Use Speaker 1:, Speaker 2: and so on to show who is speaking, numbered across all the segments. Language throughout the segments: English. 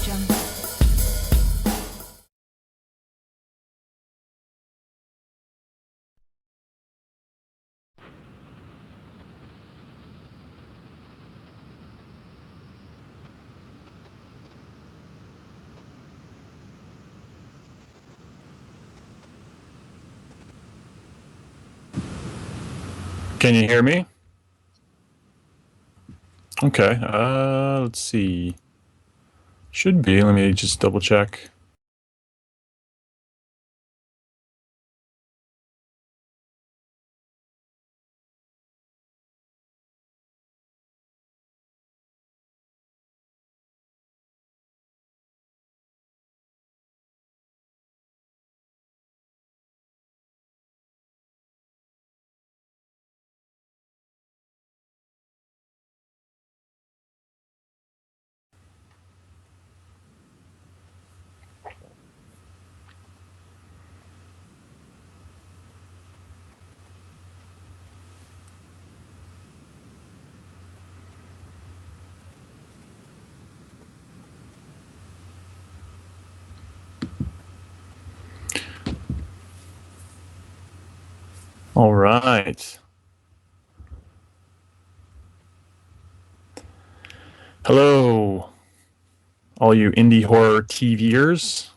Speaker 1: Can you hear me? Okay. Let's see. Should be. Let me just double check. All right. Hello, all you indie horror TVers.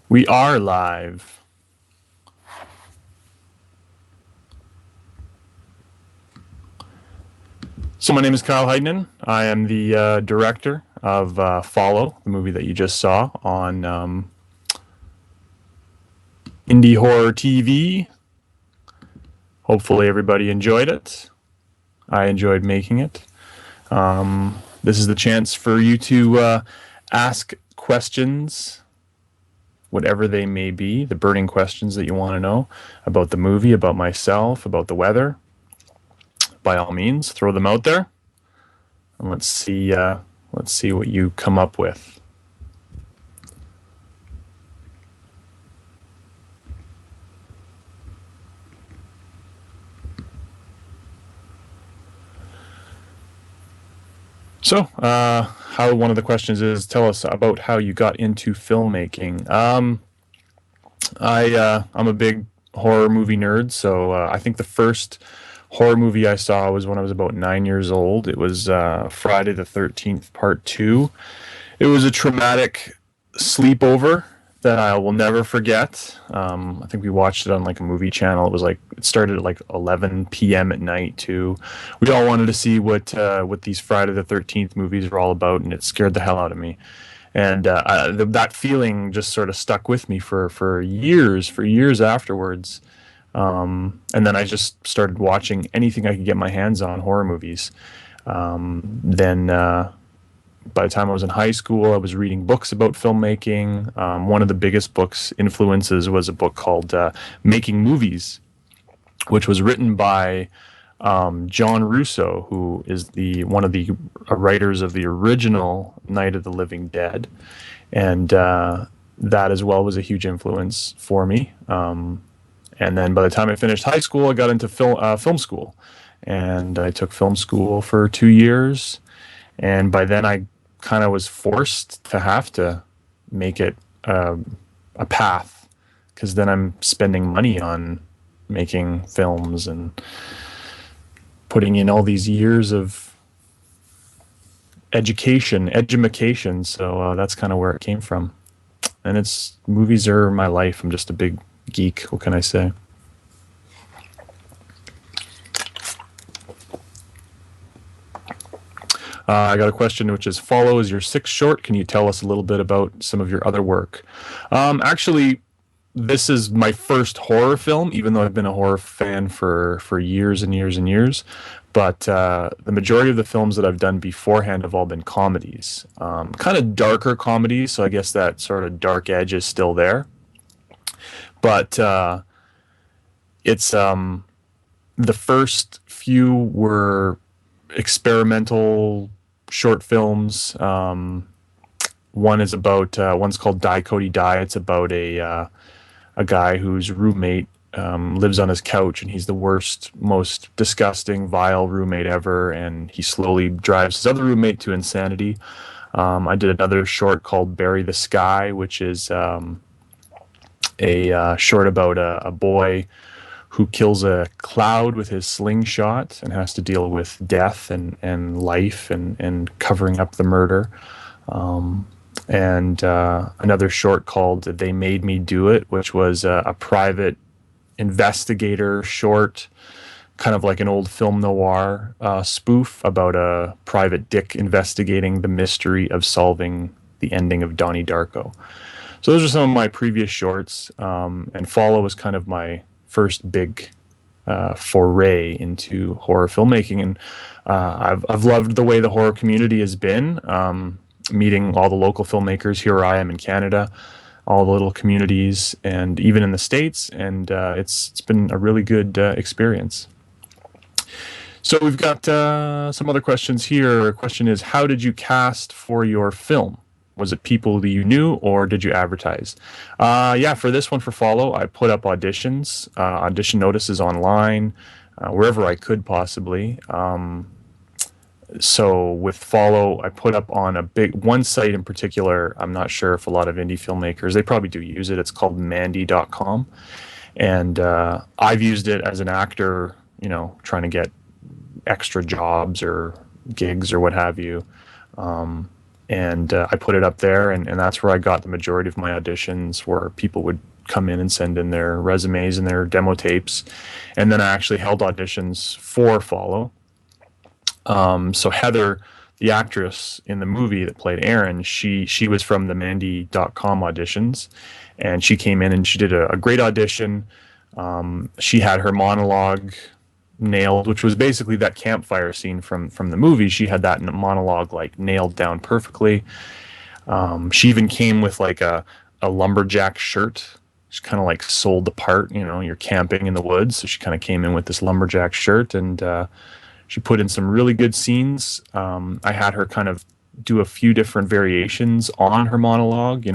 Speaker 1: We are live. So my name is Kyle Hytonen. I am the director of Follow, the movie that you just saw on Indie Horror TV. Hopefully everybody enjoyed it. I enjoyed making it. This is the chance for you to ask questions, whatever they may be, the burning questions that you want to know about the movie, about myself, about the weather. By all means, throw them out there, and let's see what you come up with. So, how one of the questions is, tell us about how you got into filmmaking. I'm a big horror movie nerd, so I think the first horror movie I saw was when I was about 9 years old. It was Friday the 13th, Part 2. It was a traumatic sleepover that I will never forget. I think we watched it on like a movie channel. It started at like 11 p.m. at night too. We all wanted to see what these Friday the 13th movies were all about, and it scared the hell out of me. And that feeling just sort of stuck with me for years afterwards. And then I just started watching anything I could get my hands on horror movies. Then by the time I was in high school, I was reading books about filmmaking. One of the biggest books influences was a book called Making Movies, which was written by John Russo, who is the one of the writers of the original Night of the Living Dead, and that as well was a huge influence for me. And then by the time I finished high school, I got into film school, and I took film school for 2 years. And by then, I kind of was forced to have to make it a path, because then I'm spending money on making films and putting in all these years of edumacation. So that's kind of where it came from. And movies are my life. I'm just a big geek. What can I say? I got a question which is, Follow is your sixth short. Can you tell us a little bit about some of your other work? Actually, this is my first horror film, even though I've been a horror fan for years and years and years. But the majority of the films that I've done beforehand have all been comedies, kind of darker comedies. So I guess that sort of dark edge is still there. But it's the first few were experimental short films. One's called Die Cody Die. It's about a guy whose roommate lives on his couch, and he's the worst, most disgusting, vile roommate ever. And he slowly drives his other roommate to insanity. I did another short called Bury the Sky, which is a short about a boy who kills a cloud with his slingshot and has to deal with death and life and covering up the murder. And another short called They Made Me Do It, which was a private investigator short, kind of like an old film noir spoof about a private dick investigating the mystery of solving the ending of Donnie Darko. So those are some of my previous shorts, and Follow was kind of my first big foray into horror filmmaking, and I've loved the way the horror community has been. Meeting all the local filmmakers. Here I am in Canada, all the little communities, and even in the States, and it's been a really good experience. So we've got some other questions here. A question is, how did you cast for your film? Was it people that you knew, or did you advertise? Yeah, for this one, for Follow, I put up auditions, audition notices online, wherever I could possibly. So with Follow, I put up on a big one site in particular. I'm not sure if a lot of indie filmmakers, they probably do use it. It's called Mandy.com. And I've used it as an actor, trying to get extra jobs or gigs or what have you. And I put it up there, and that's where I got the majority of my auditions, where people would come in and send in their resumes and their demo tapes. And then I actually held auditions for Follow. So Heather, the actress in the movie that played Erin, she was from the Mandy.com auditions, and she came in and she did a great audition. She had her monologue nailed, which was basically that campfire scene from the movie. She had that monologue like nailed down perfectly. She even came with like a lumberjack shirt. She kind of like sold the part, you're camping in the woods. So she kind of came in with this lumberjack shirt, and she put in some really good scenes. I had her kind of do a few different variations on her monologue,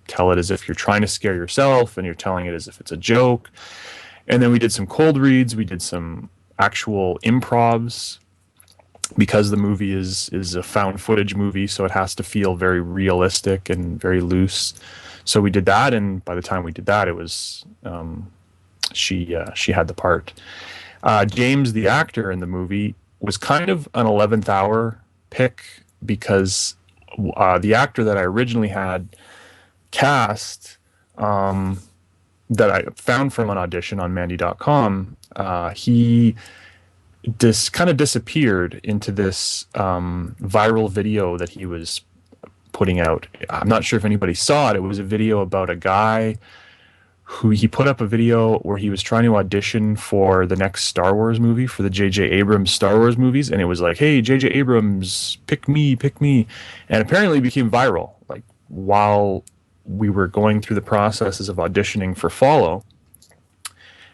Speaker 1: tell it as if you're trying to scare yourself and you're telling it as if it's a joke. And then we did some cold reads. We did some actual improvs, because the movie is a found footage movie, so it has to feel very realistic and very loose. So we did that, and by the time we did that, it was she had the part. James, the actor in the movie, was kind of an 11th hour pick, because the actor that I originally had cast, that I found from an audition on Mandy.com, he kind of disappeared into this viral video that he was putting out. I'm not sure if anybody saw it. It was a video about a guy who he put up a video where he was trying to audition for the next Star Wars movie, for the J.J. Abrams Star Wars movies. And it was like, hey, J.J. Abrams, pick me, pick me. And apparently it became viral, like while we were going through the processes of auditioning for Follow.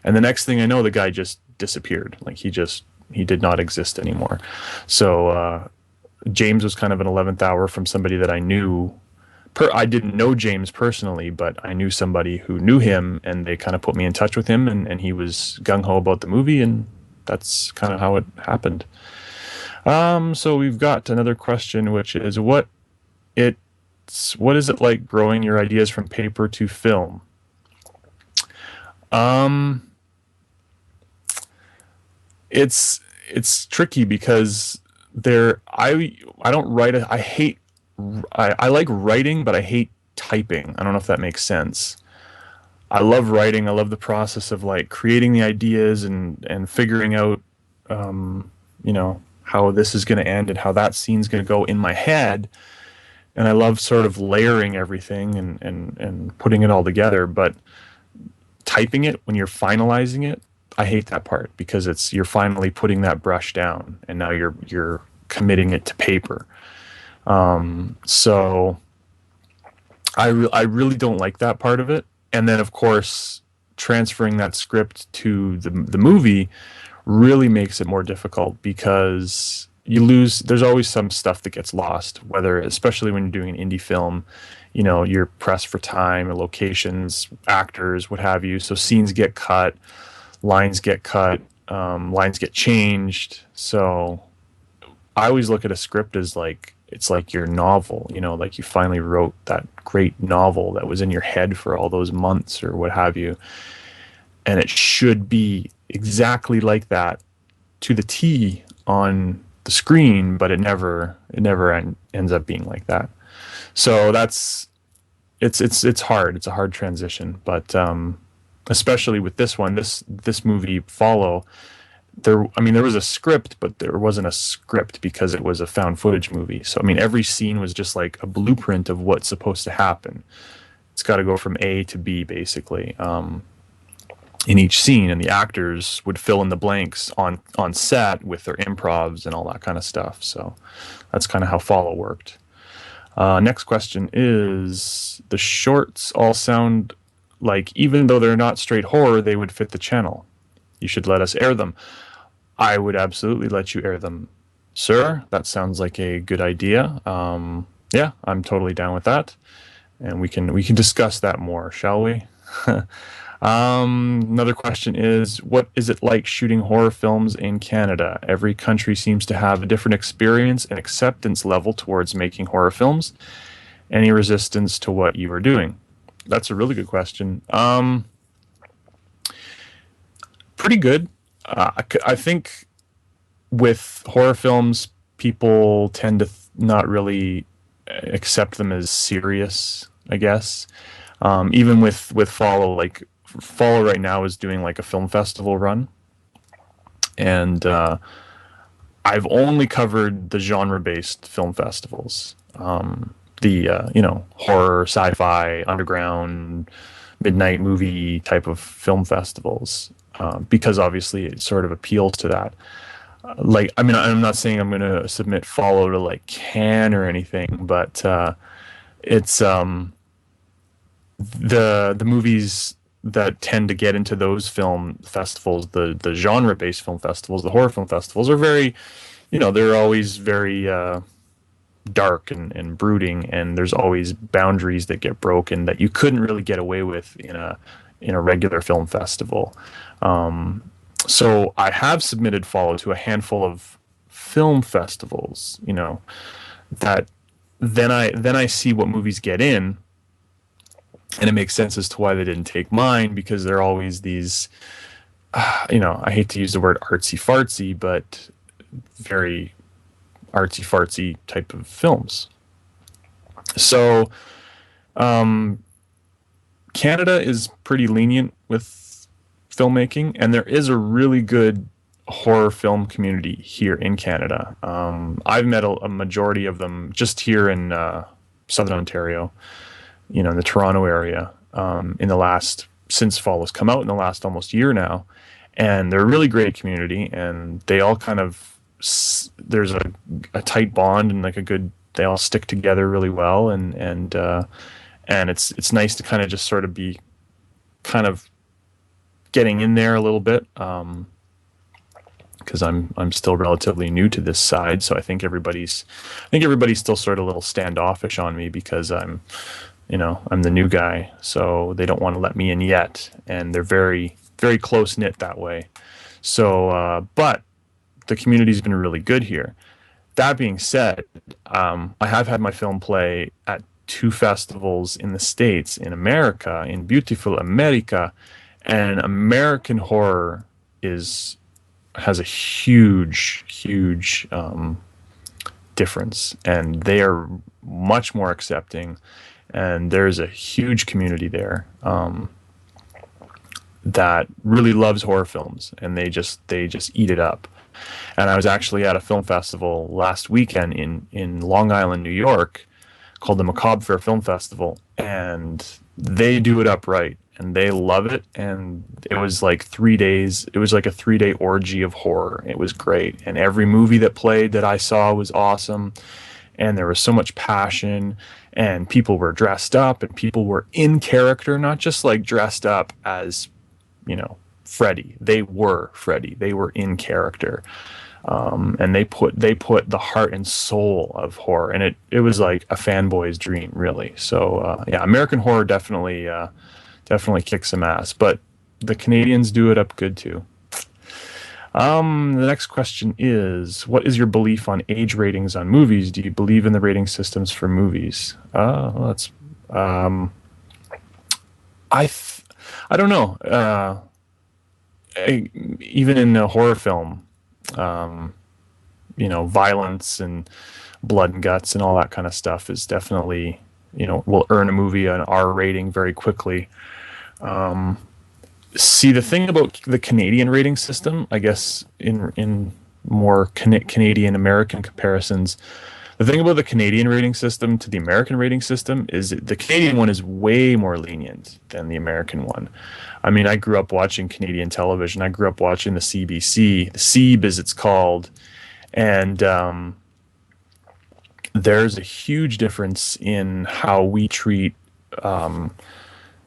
Speaker 1: And the next thing I know, the guy just disappeared. Like he did not exist anymore. So James was kind of an 11th hour from somebody that I knew. I didn't know James personally, but I knew somebody who knew him, and they kind of put me in touch with him, and he was gung-ho about the movie, and that's kind of how it happened. So we've got another question, which is what is it like growing your ideas from paper to film? It's tricky, because I don't write it. I like writing, but I hate typing. I don't know if that makes sense. I love writing. I love the process of like creating the ideas and figuring out, how this is going to end and how that scene's going to go in my head. And I love sort of layering everything and putting it all together. But typing it, when you're finalizing it, I hate that part, because you're finally putting that brush down, and now you're committing it to paper. So I really don't like that part of it. And then of course, transferring that script to the movie really makes it more difficult, because you lose. There's always some stuff that gets lost, whether especially when you're doing an indie film, you're pressed for time or locations, actors, what have you. So scenes get cut, lines get cut, lines get changed. So I always look at a script as like it's like your novel, like you finally wrote that great novel that was in your head for all those months or what have you, and it should be exactly like that to the T on the screen, but it never ends up being like that. So it's hard. It's a hard transition, but especially with this one, this movie Follow, there was a script, but there wasn't a script because it was a found footage movie. So I mean, every scene was just like a blueprint of what's supposed to happen. It's got to go from A to B basically. In each scene, and the actors would fill in the blanks on set with their improvs and all that kind of stuff. So that's kind of how Follow worked. Next question is, the shorts all sound like, even though they're not straight horror, they would fit the channel. You should let us air them. I would absolutely let you air them, sir. That sounds like a good idea. Yeah, I'm totally down with that, and we can discuss that more, shall we? Another question is, what is it like shooting horror films in Canada? Every country seems to have a different experience and acceptance level towards making horror films. Any resistance to what you are doing? That's a really good question. Pretty good. I think with horror films, people tend to not really accept them as serious, I guess. Even with Follow, like Follow right now is doing like a film festival run, and I've only covered the genre-based film festivals, the horror, sci-fi, underground, midnight movie type of film festivals, because obviously it sort of appeals to that. Like, I mean, I'm not saying I'm going to submit Follow to like Cannes or anything, but it's the movies that tend to get into those film festivals, the genre-based film festivals, the horror film festivals, are very, they're always very dark and brooding, and there's always boundaries that get broken that you couldn't really get away with in a regular film festival. So I have submitted Follow to a handful of film festivals, that then I see what movies get in. And it makes sense as to why they didn't take mine, because they're always these, I hate to use the word artsy fartsy, but very artsy fartsy type of films. So Canada is pretty lenient with filmmaking, and there is a really good horror film community here in Canada. I've met a majority of them just here in Southern Ontario, in the Toronto area, since Fall has come out in the last almost year now. And they're a really great community, and they all kind of, there's a tight bond and like they all stick together really well. And it's nice to kind of just sort of be kind of getting in there a little bit. Because I'm still relatively new to this side. So I think everybody's still sort of a little standoffish on me, because I'm the new guy, so they don't want to let me in yet, and they're very, very close knit that way. So, but the community's been really good here. That being said, I have had my film play at 2 festivals in the States, in America, in beautiful America, and American horror has a huge, huge difference, and they are much more accepting. And there's a huge community there that really loves horror films, and they just eat it up. And I was actually at a film festival last weekend in Long Island, New York, called the Macabre Fair Film Festival, and they do it up right, and they love it. And it was like 3 days. It was like a 3-day orgy of horror. It was great, and every movie that played that I saw was awesome. And there was so much passion, and people were dressed up, and people were in character, not just like dressed up as, Freddy. They were Freddy. They were in character. And they put the heart and soul of horror, and it was like a fanboy's dream, really. So yeah, American horror definitely kicks some ass, but the Canadians do it up good too. The next question is, what is your belief on age ratings on movies? Do you believe in the rating systems for movies? Well, that's um, I th- I don't know. Even in a horror film, um, violence and blood and guts and all that kind of stuff is definitely, will earn a movie an R rating very quickly. See, the thing about the Canadian rating system, I guess, in more Canadian American comparisons, the thing about the Canadian rating system to the American rating system is the Canadian one is way more lenient than the American one. I mean, I grew up watching Canadian television. I grew up watching the CBC, the CEB as it's called, and there's a huge difference in how we treat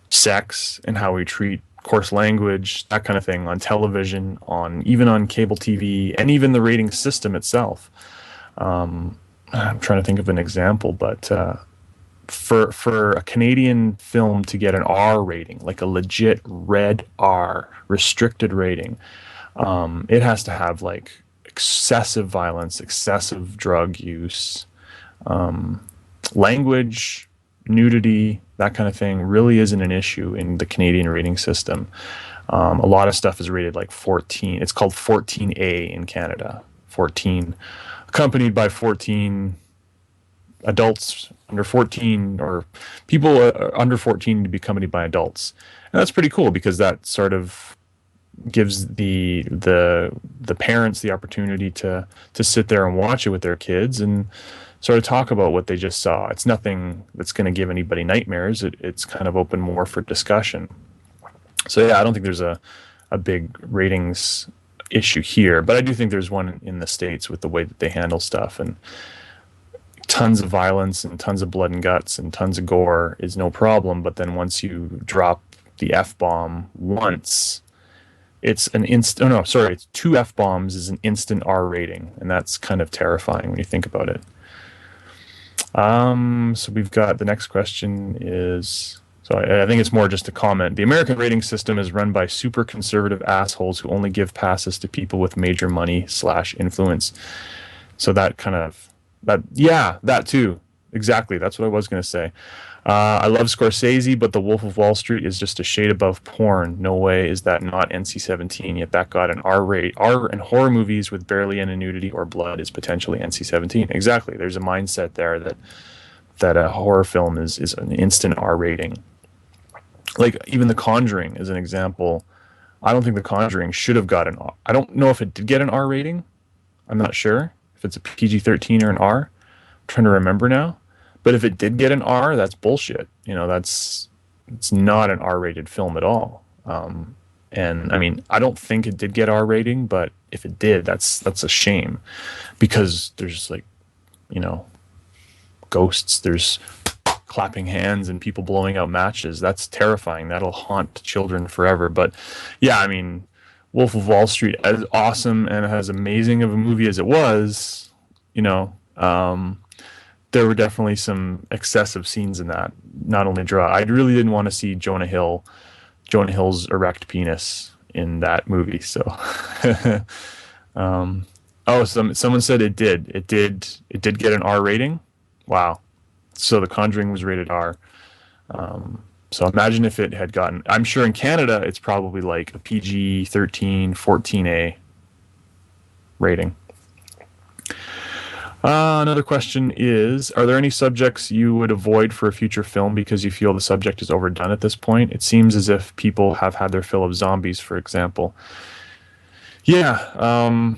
Speaker 1: sex and how we treat coarse language, that kind of thing on television, on even on cable TV, and even the rating system itself. I'm trying to think of an example, but for a Canadian film to get an R rating, like a legit red R restricted rating, it has to have like excessive violence, excessive drug use, language, nudity, that kind of thing really isn't an issue in the Canadian rating system. A lot of stuff is rated like 14. It's called 14A in Canada. 14, accompanied by 14 adults under 14 or people under 14 to be accompanied by adults. And that's pretty cool because that sort of gives the parents the opportunity to sit there and watch it with their kids and sort of talk about what they just saw. It's nothing that's going to give anybody nightmares. It's kind of open more for discussion. So yeah, I don't think there's a big ratings issue here, but I do think there's one in the States with the way that they handle stuff, and tons of violence and tons of blood and guts and tons of gore is no problem. But then once you drop the F bomb once, it's an instant. Oh no, sorry, it's two F bombs is an instant R rating, and that's kind of terrifying when you think about it. So we've got the next question is, so I think it's more just a comment. The American rating system is run by super conservative assholes who only give passes to people with major money / influence. So that kind of, yeah, that too. Exactly. That's what I was going to say. I love Scorsese, but The Wolf of Wall Street is just a shade above porn. No way is that not NC-17, yet that got an R rate. R and horror movies with barely any nudity or blood is potentially NC-17. Exactly. There's a mindset there that a horror film is an instant R rating. Like even The Conjuring is an example. I don't think The Conjuring should have got an R. I don't know if it did get an R rating. I'm not sure if it's a PG-13 or an R. I'm trying to remember now. But if it did get an R, that's bullshit. It's not an R-rated film at all. And I mean, I don't think it did get R rating, but if it did, that's a shame, because there's like, ghosts, there's clapping hands and people blowing out matches. That's terrifying. That'll haunt children forever. But yeah, I mean, Wolf of Wall Street, as awesome and as amazing of a movie as it was, there were definitely some excessive scenes in that. Not only draw, I really didn't want to see Jonah Hill's erect penis in that movie. So, someone said it did get an R rating. Wow. So The Conjuring was rated R. So imagine if it had gotten, I'm sure in Canada, it's probably like a PG-13, 14A rating. Another question is, are there any subjects you would avoid for a future film because you feel the subject is overdone at this point? It seems as if people have had their fill of zombies, for example. Yeah, I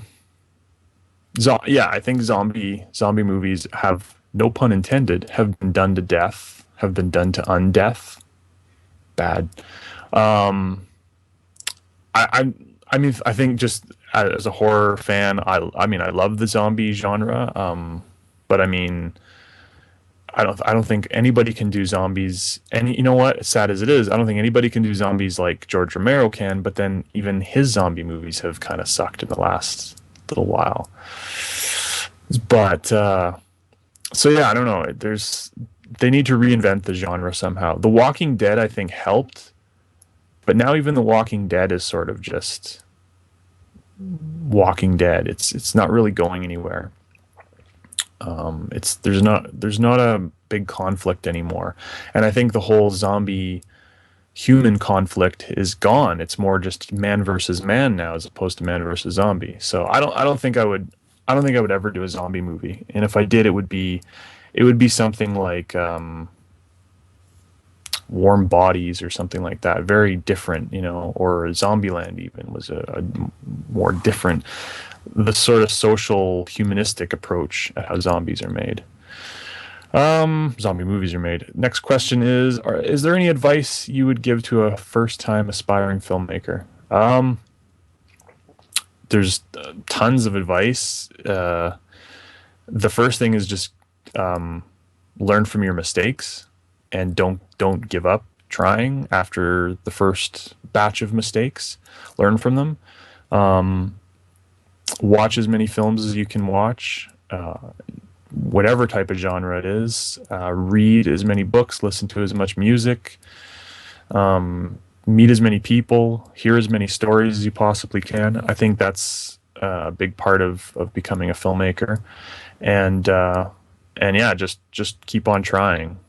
Speaker 1: think zombie movies have, no pun intended, have been done to death, have been done to undeath. Bad. I mean, I think just as a horror fan, I mean, I love the zombie genre. But I mean, I don't think anybody can do zombies. And you know what? As sad as it is, I don't think anybody can do zombies like George Romero can. But then even his zombie movies have kind of sucked in the last little while. But so yeah, I don't know. There's they need to reinvent the genre somehow. The Walking Dead, I think, helped, but now even The Walking Dead is sort of just Walking Dead. It's not really going anywhere. It's there's not a big conflict anymore, and I think the whole zombie human conflict is gone. It's more just man versus man now, as opposed to man versus zombie. So I don't think I would ever do a zombie movie. And if I did, it would be something like Warm Bodies or something like that. Very different, you know, or Zombieland even was a more different, the sort of social humanistic approach at how zombies are made. Zombie movies are made. Next question is there any advice you would give to a first time aspiring filmmaker? There's tons of advice. The first thing is just learn from your mistakes and don't give up trying after the first batch of mistakes. Learn from them. Watch as many films as you can watch, whatever type of genre it is. Read as many books, listen to as much music, meet as many people, hear as many stories as you possibly can. I think that's a big part of becoming a filmmaker, and yeah, just keep on trying.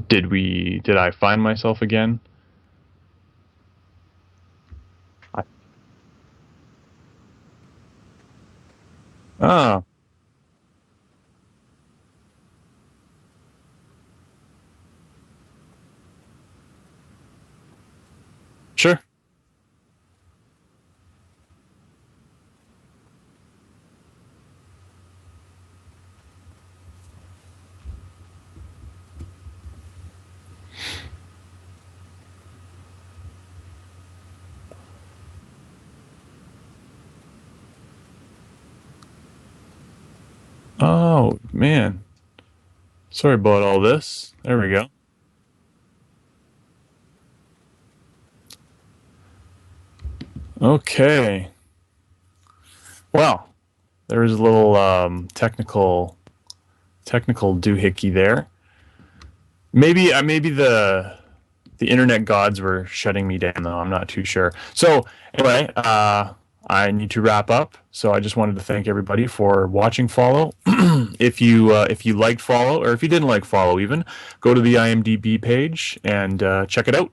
Speaker 1: Did I find myself again? I, ah, sure. Oh man, sorry about all this. There we go. Okay. Well, there was a little technical doohickey there. Maybe the internet gods were shutting me down though. I'm not too sure. So anyway, I need to wrap up. So I just wanted to thank everybody for watching Follow. If you liked Follow, or if you didn't like Follow, even go to the IMDb page and check it out.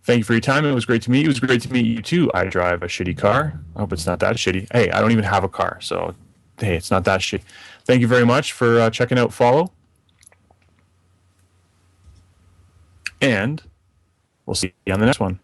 Speaker 1: Thank you for your time. It was great to meet you. It was great to meet you too. I drive a shitty car. I hope it's not that shitty. Hey, I don't even have a car, so hey, it's not that shitty. Thank you very much for checking out Follow, and we'll see you on the next one.